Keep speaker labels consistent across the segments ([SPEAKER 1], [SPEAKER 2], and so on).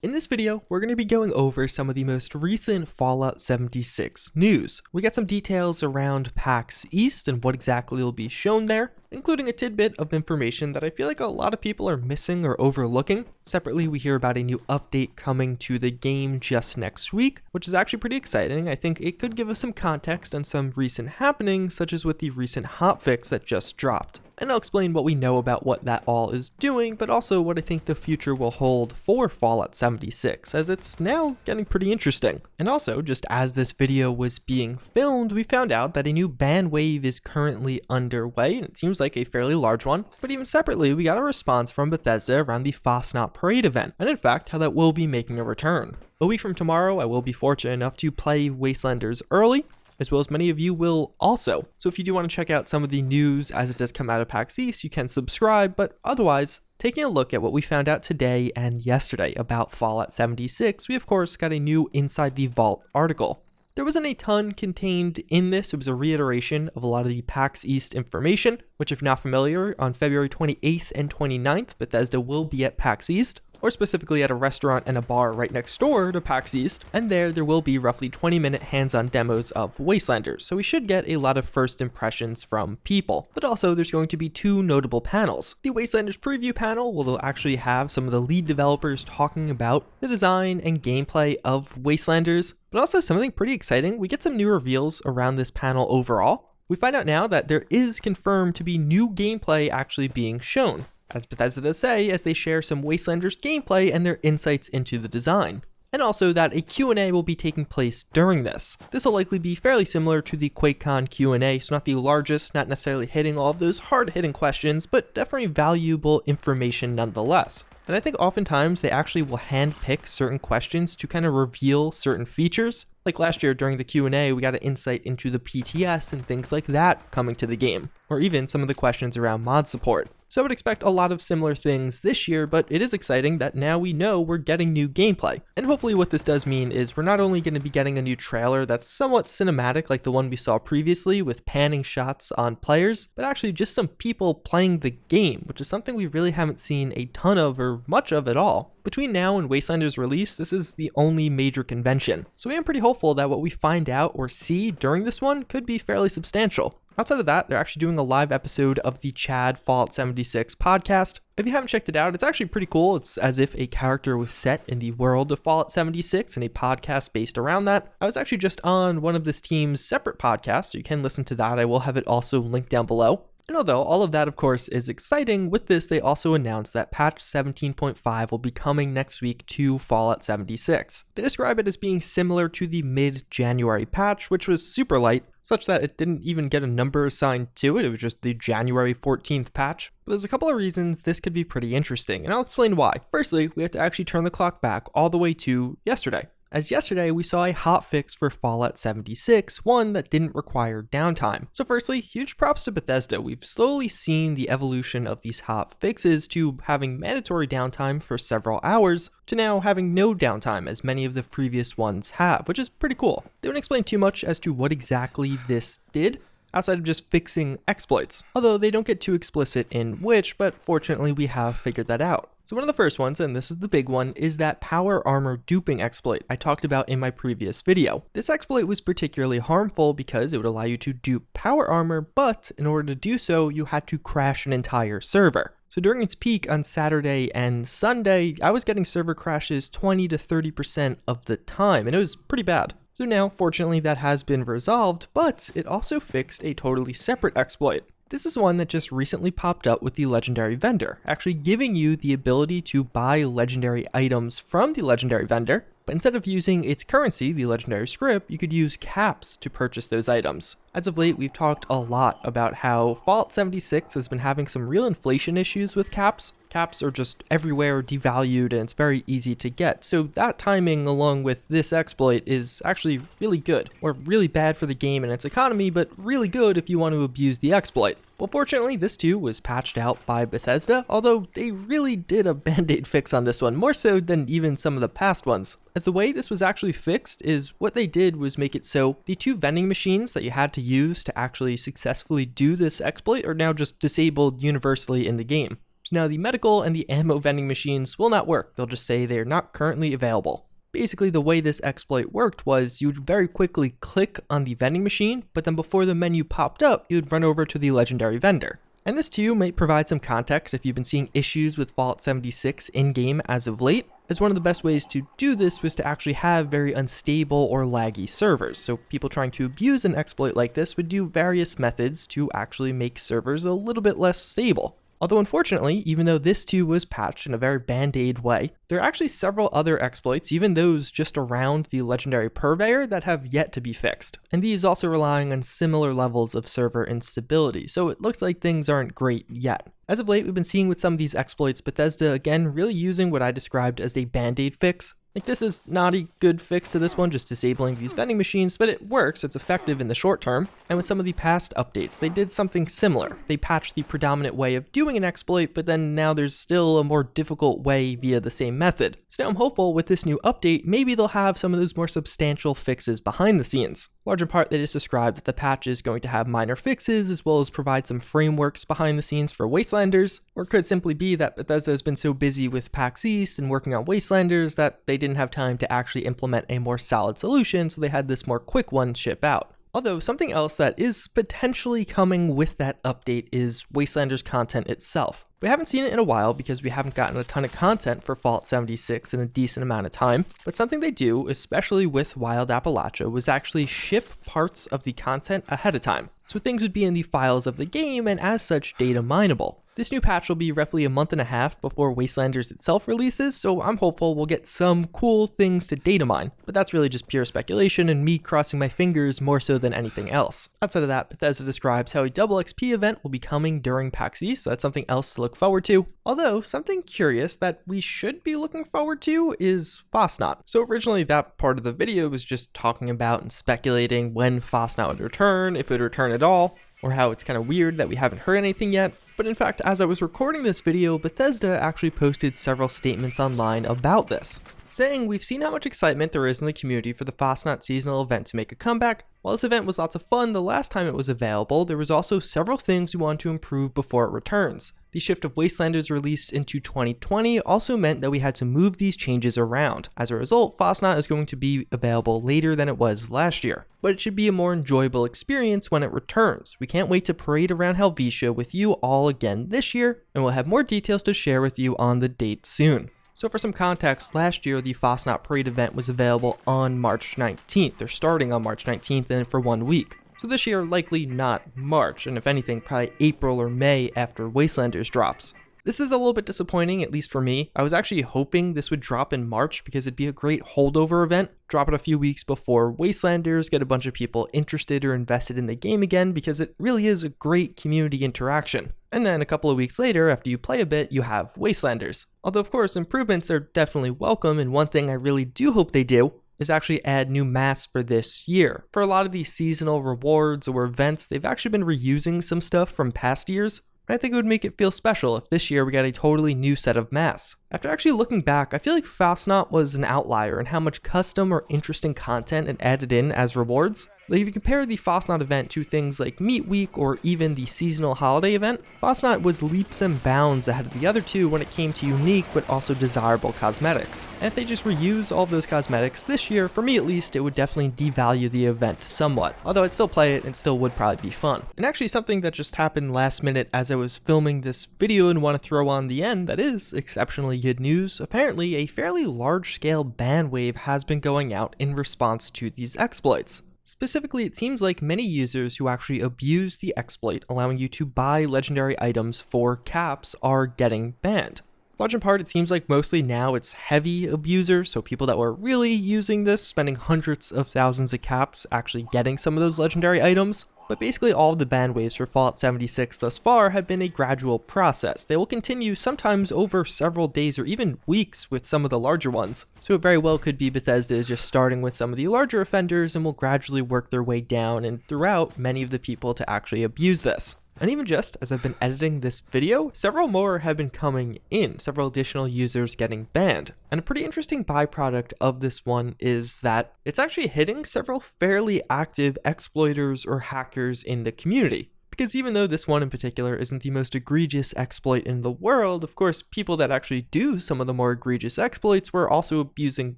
[SPEAKER 1] In this video, we're going to be going over some of the most recent Fallout 76 news. We got some details around Pax East and what exactly will be shown there, including a tidbit of information that I feel like a lot of people are missing or overlooking. Separately, we hear about a new update coming to the game just next week, which is actually pretty exciting. I think it could give us some context on some recent happenings, such as with the recent hotfix that just dropped. And I'll explain what we know about what that all is doing, but also what I think the future will hold for Fallout 76, as it's now getting pretty interesting. And also, just as this video was being filmed, we found out that a new ban wave is currently underway, and it seems like a fairly large one. But even separately, we got a response from Bethesda around the Fasnacht parade event, and in fact, how that will be making a return. A week from tomorrow, I will be fortunate enough to play Wastelanders early, as well as many of you will also. So if you do want to check out some of the news as it does come out of Pax East, you can subscribe, but otherwise, taking a look at what we found out today and yesterday about Fallout 76, we of course got a new Inside the Vault article. There wasn't a ton contained in this. It was a reiteration of a lot of the Pax East information, which if not familiar, on February 28th and 29th, Bethesda will be at Pax East, or specifically at a restaurant and a bar right next door to Pax East, and there will be roughly 20-minute hands-on demos of Wastelanders, so we should get a lot of first impressions from people. But also, there's going to be two notable panels. The Wastelanders preview panel will actually have some of the lead developers talking about the design and gameplay of Wastelanders, but also something pretty exciting, we get some new reveals around this panel overall. We find out now that there is confirmed to be new gameplay actually being shown, as Bethesda say, as they share some Wastelanders gameplay and their insights into the design. And also that a Q&A will be taking place during this. This will likely be fairly similar to the QuakeCon Q&A, so not the largest, not necessarily hitting all of those hard-hitting questions, but definitely valuable information nonetheless. And I think oftentimes they actually will handpick certain questions to kind of reveal certain features. Like last year during the Q&A, we got an insight into the PTS and things like that coming to the game, or even some of the questions around mod support. So I would expect a lot of similar things this year, but it is exciting that now we know we're getting new gameplay. And hopefully what this does mean is we're not only going to be getting a new trailer that's somewhat cinematic like the one we saw previously with panning shots on players, but actually just some people playing the game, which is something we really haven't seen a ton of or much of at all. Between now and Wastelanders release, this is the only major convention. So I am pretty hopeful that what we find out or see during this one could be fairly substantial. Outside of that, they're actually doing a live episode of the Chad Fallout 76 podcast. If you haven't checked it out, it's actually pretty cool. It's as if a character was set in the world of Fallout 76 and a podcast based around that. I was actually just on one of this team's separate podcasts, so you can listen to that. I will have it also linked down below. And although all of that, of course, is exciting, with this, they also announced that patch 17.5 will be coming next week to Fallout 76. They describe it as being similar to the mid-January patch, which was super light, such that it didn't even get a number assigned to it. It was just the January 14th patch. But there's a couple of reasons this could be pretty interesting, and I'll explain why. Firstly, we have to actually turn the clock back all the way to yesterday. As yesterday, we saw a hotfix for Fallout 76, one that didn't require downtime. So firstly, huge props to Bethesda. We've slowly seen the evolution of these hotfixes to having mandatory downtime for several hours, to now having no downtime as many of the previous ones have, which is pretty cool. They don't explain too much as to what exactly this did, outside of just fixing exploits, although they don't get too explicit in which, but fortunately we have figured that out. So one of the first ones, and this is the big one, is that power armor duping exploit I talked about in my previous video. This exploit was particularly harmful because it would allow you to dupe power armor, but in order to do so, you had to crash an entire server. So during its peak on Saturday and Sunday, I was getting server crashes 20 to 30% of the time, and it was pretty bad. So now, fortunately, that has been resolved, but it also fixed a totally separate exploit. This is one that just recently popped up with the legendary vendor, actually giving you the ability to buy legendary items from the legendary vendor, but instead of using its currency, the legendary script, you could use caps to purchase those items. As of late, we've talked a lot about how Fallout 76 has been having some real inflation issues with caps. Caps are just everywhere devalued and it's very easy to get. So that timing along with this exploit is actually really good, or really bad for the game and its economy, but really good if you want to abuse the exploit. Well, fortunately, this too was patched out by Bethesda, although they really did a band-aid fix on this one, more so than even some of the past ones. As the way this was actually fixed is what they did was make it so the two vending machines that you had to use to actually successfully do this exploit are now just disabled universally in the game. So now the medical and the ammo vending machines will not work. They'll just say they are not currently available. Basically, the way this exploit worked was you would very quickly click on the vending machine, but then before the menu popped up, you would run over to the legendary vendor. And this too might provide some context if you've been seeing issues with Fallout 76 in-game as of late, as one of the best ways to do this was to actually have very unstable or laggy servers. So people trying to abuse an exploit like this would do various methods to actually make servers a little bit less stable. Although unfortunately, even though this too was patched in a very band-aid way, there are actually several other exploits, even those just around the legendary purveyor, that have yet to be fixed. And these also relying on similar levels of server instability, so it looks like things aren't great yet. As of late, we've been seeing with some of these exploits, Bethesda again really using what I described as a band-aid fix. Like, this is not a good fix to this one, just disabling these vending machines, but it works, it's effective in the short term. And with some of the past updates, they did something similar. They patched the predominant way of doing an exploit, but then now there's still a more difficult way via the same method. So now I'm hopeful with this new update, maybe they'll have some of those more substantial fixes behind the scenes. Large in part, they just described that the patch is going to have minor fixes, as well as provide some frameworks behind the scenes for Wastelanders, or it could simply be that Bethesda has been so busy with Pax East and working on Wastelanders that they didn't have time to actually implement a more solid solution, so they had this more quick one ship out. Although something else that is potentially coming with that update is Wastelanders content itself. We haven't seen it in a while because we haven't gotten a ton of content for Fallout 76 in a decent amount of time, but something they do, especially with Wild Appalachia, was actually ship parts of the content ahead of time. So things would be in the files of the game and as such data mineable. This new patch will be roughly a month and a half before Wastelanders itself releases, so I'm hopeful we'll get some cool things to data mine, but that's really just pure speculation and me crossing my fingers more so than anything else. Outside of that, Bethesda describes how a double XP event will be coming during Pax East, so that's something else to look forward to. Although, something curious that we should be looking forward to is Fasnacht. So originally that part of the video was just talking about and speculating when Fasnacht would return, if it would return at all, or how it's kind of weird that we haven't heard anything yet. But in fact, as I was recording this video, Bethesda actually posted several statements online about this, saying, "We've seen how much excitement there is in the community for the Fasnacht seasonal event to make a comeback. While this event was lots of fun the last time it was available, there was also several things we want to improve before it returns. The shift of Wastelanders release into 2020 also meant that we had to move these changes around. As a result, Fasnacht is going to be available later than it was last year. But it should be a more enjoyable experience when it returns. We can't wait to parade around Helvetia with you all again this year, and we'll have more details to share with you on the date soon." So for some context, last year the Fasnacht Parade event was available on March 19th. They're starting on March 19th and for 1 week. So this year, likely not March, and if anything, probably April or May after Wastelanders drops. This is a little bit disappointing, at least for me. I was actually hoping this would drop in March because it'd be a great holdover event. Drop it a few weeks before Wastelanders, get a bunch of people interested or invested in the game again because it really is a great community interaction. And then a couple of weeks later, after you play a bit, you have Wastelanders. Although of course, improvements are definitely welcome, and one thing I really do hope they do is actually add new masks for this year. For a lot of these seasonal rewards or events, they've actually been reusing some stuff from past years. I think it would make it feel special if this year we got a totally new set of masks. After actually looking back, I feel like Fasnacht was an outlier in how much custom or interesting content it added in as rewards. Like if you compare the Fasnacht event to things like Meat Week or even the seasonal holiday event, Fasnacht was leaps and bounds ahead of the other two when it came to unique but also desirable cosmetics. And if they just reuse all of those cosmetics this year, for me at least, it would definitely devalue the event somewhat. Although I'd still play it and still would probably be fun. And actually something that just happened last minute as I was filming this video and want to throw on the end that is exceptionally good news. Apparently a fairly large scale ban wave has been going out in response to these exploits. Specifically, it seems like many users who actually abuse the exploit, allowing you to buy legendary items for caps, are getting banned. Large in part, it seems like mostly now it's heavy abusers, so people that were really using this, spending hundreds of thousands of caps, actually getting some of those legendary items. But basically all of the ban waves for Fallout 76 thus far have been a gradual process. They will continue sometimes over several days or even weeks with some of the larger ones. So it very well could be Bethesda is just starting with some of the larger offenders and will gradually work their way down and throughout many of the people to actually abuse this. And even just as I've been editing this video, several more have been coming in, several additional users getting banned. And a pretty interesting byproduct of this one is that it's actually hitting several fairly active exploiters or hackers in the community. Because even though this one in particular isn't the most egregious exploit in the world, of course, people that actually do some of the more egregious exploits were also abusing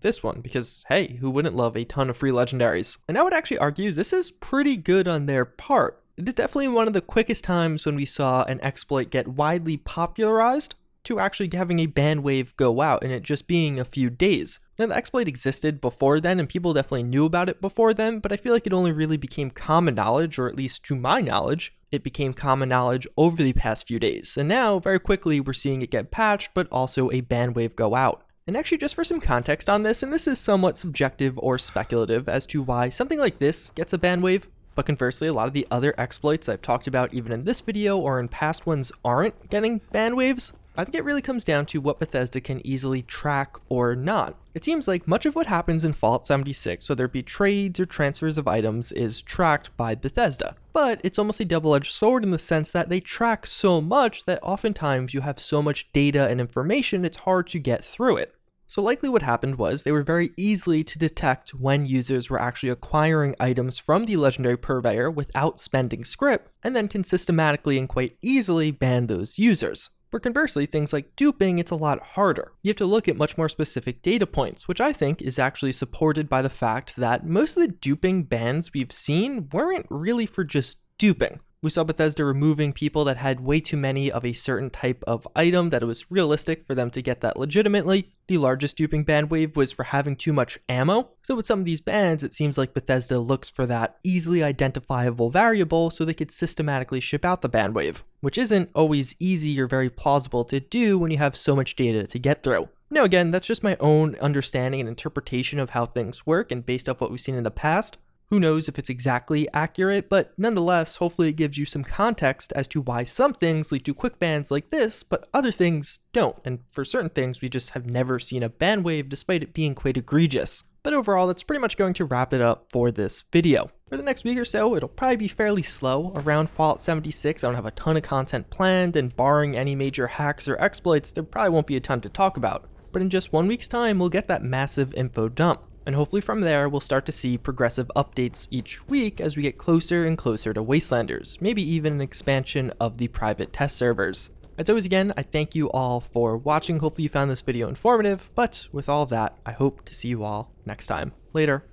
[SPEAKER 1] this one, because hey, who wouldn't love a ton of free legendaries? And I would actually argue this is pretty good on their part. It is definitely one of the quickest times when we saw an exploit get widely popularized to actually having a ban wave go out and it just being a few days. Now, the exploit existed before then and people definitely knew about it before then, but I feel like it only really became common knowledge, or at least to my knowledge, it became common knowledge over the past few days. And now, very quickly, we're seeing it get patched, but also a ban wave go out. And actually, just for some context on this, and this is somewhat subjective or speculative as to why something like this gets a ban wave, but conversely, a lot of the other exploits I've talked about even in this video or in past ones aren't getting ban waves. I think it really comes down to what Bethesda can easily track or not. It seems like much of what happens in Fallout 76, whether it be trades or transfers of items, is tracked by Bethesda. But it's almost a double-edged sword in the sense that they track so much that oftentimes you have so much data and information it's hard to get through it. So likely what happened was they were very easy to detect when users were actually acquiring items from the legendary purveyor without spending script, and then can systematically and quite easily ban those users. Where conversely, things like duping, it's a lot harder. You have to look at much more specific data points, which I think is actually supported by the fact that most of the duping bans we've seen weren't really for just duping. We saw Bethesda removing people that had way too many of a certain type of item that it was realistic for them to get that legitimately. The largest duping ban wave was for having too much ammo. So with some of these bans, it seems like Bethesda looks for that easily identifiable variable so they could systematically ship out the ban wave, which isn't always easy or very plausible to do when you have so much data to get through. Now again, that's just my own understanding and interpretation of how things work and based off what we've seen in the past. Who knows if it's exactly accurate, but nonetheless, hopefully it gives you some context as to why some things lead to quick bans like this, but other things don't. And for certain things, we just have never seen a ban wave despite it being quite egregious. But overall, that's pretty much going to wrap it up for this video. For the next week or so, it'll probably be fairly slow around Fallout 76. I don't have a ton of content planned, and barring any major hacks or exploits, there probably won't be a ton to talk about. But in just 1 week's time, we'll get that massive info dump. And hopefully from there, we'll start to see progressive updates each week as we get closer and closer to Wastelanders, maybe even an expansion of the private test servers. As always again, I thank you all for watching. Hopefully you found this video informative, but with all of that, I hope to see you all next time. Later.